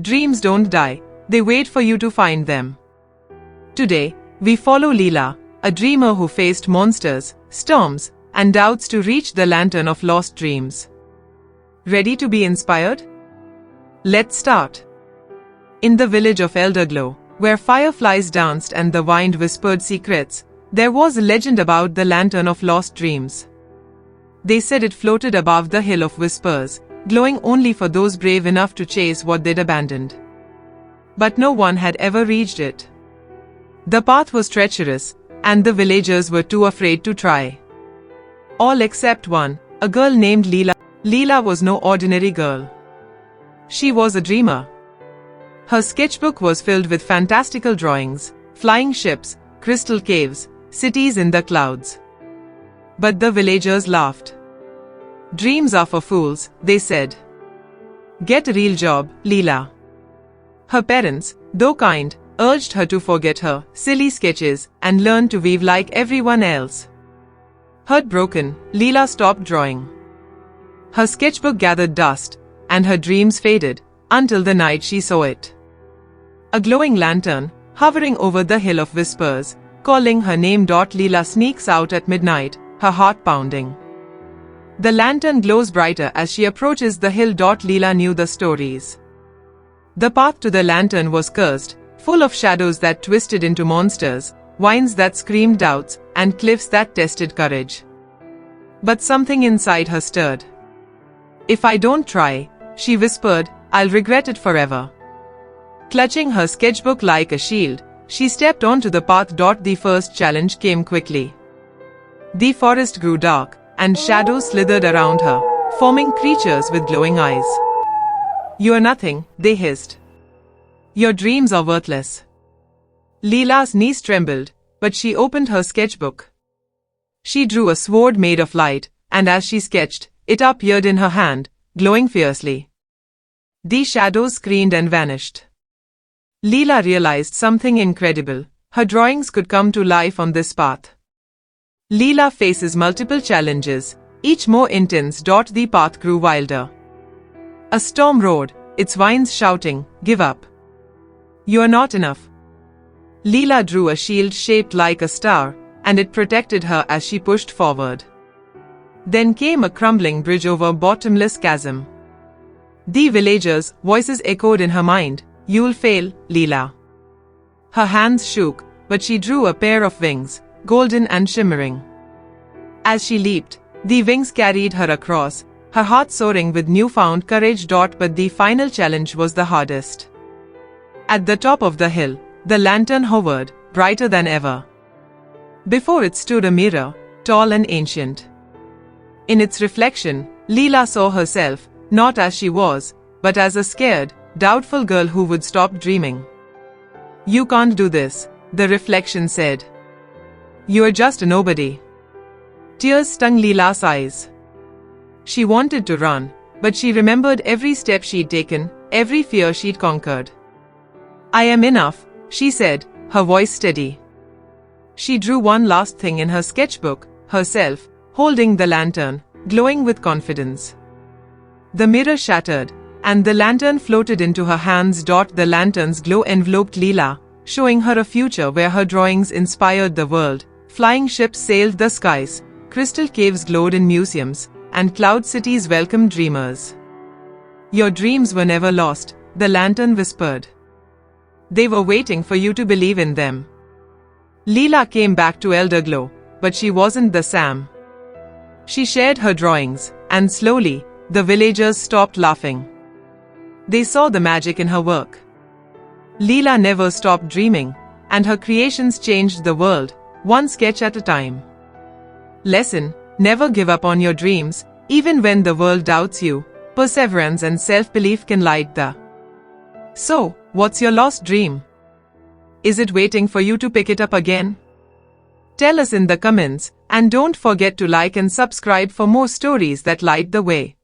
Dreams don't die, they wait for you to find them. Today, we follow Leela, a dreamer who faced monsters, storms, and doubts to reach the lantern of lost dreams. Ready to be inspired? Let's start. In the village of Elderglow, where fireflies danced and the wind whispered secrets, there was a legend about the lantern of lost dreams. They said it floated above the hill of whispers, glowing only for those brave enough to chase what they'd abandoned. But no one had ever reached it. The path was treacherous, and the villagers were too afraid to try. All except one, a girl named Leela. Leela was no ordinary girl. She was a dreamer. Her sketchbook was filled with fantastical drawings, flying ships, crystal caves, cities in the clouds. But the villagers laughed. Dreams are for fools, they said. Get a real job, Leela. Her parents, though kind, urged her to forget her silly sketches and learn to weave like everyone else. Heartbroken, Leela stopped drawing. Her sketchbook gathered dust, and her dreams faded, until the night she saw it. A glowing lantern, hovering over the hill of whispers, calling her name. Leela sneaks out at midnight, her heart pounding. The lantern glows brighter as she approaches the hill. Leela knew the stories. The path to the lantern was cursed, full of shadows that twisted into monsters, vines that screamed doubts, and cliffs that tested courage. But something inside her stirred. If I don't try, she whispered, I'll regret it forever. Clutching her sketchbook like a shield, she stepped onto the path. The first challenge came quickly. The forest grew dark, and shadows slithered around her, forming creatures with glowing eyes. You are nothing, they hissed. Your dreams are worthless. Leela's knees trembled, but she opened her sketchbook. She drew a sword made of light, and as she sketched, it appeared in her hand, glowing fiercely. The shadows screamed and vanished. Leela realized something incredible. Her drawings could come to life on this path. Leela faces multiple challenges, each more intense. The path grew wilder. A storm roared, its vines shouting, give up. You are not enough. Leela drew a shield shaped like a star, and it protected her as she pushed forward. Then came a crumbling bridge over a bottomless chasm. The villagers' voices echoed in her mind, you'll fail, Leela. Her hands shook, but she drew a pair of wings, golden and shimmering. As she leaped, the wings carried her across, her heart soaring with newfound courage. But the final challenge was the hardest. At the top of the hill, the lantern hovered, brighter than ever. Before it stood a mirror, tall and ancient. In its reflection, Leela saw herself, not as she was, but as a scared, doubtful girl who would stop dreaming. You can't do this, the reflection said. You are just a nobody. Tears stung Leela's eyes. She wanted to run, but she remembered every step she'd taken, every fear she'd conquered. I am enough, she said, her voice steady. She drew one last thing in her sketchbook, herself, holding the lantern, glowing with confidence. The mirror shattered, and the lantern floated into her hands. The lantern's glow enveloped Leela, showing her a future where her drawings inspired the world. Flying ships sailed the skies, crystal caves glowed in museums, and cloud cities welcomed dreamers. Your dreams were never lost, the lantern whispered. They were waiting for you to believe in them. Leela came back to Elderglow, but she wasn't the Sam. She shared her drawings, and slowly, the villagers stopped laughing. They saw the magic in her work. Leela never stopped dreaming, and her creations changed the world, one sketch at a time. Lesson: never give up on your dreams, even when the world doubts you. Perseverance and self-belief can light the. So, what's your lost dream? Is it waiting for you to pick it up again? Tell us in the comments, and don't forget to like and subscribe for more stories that light the way.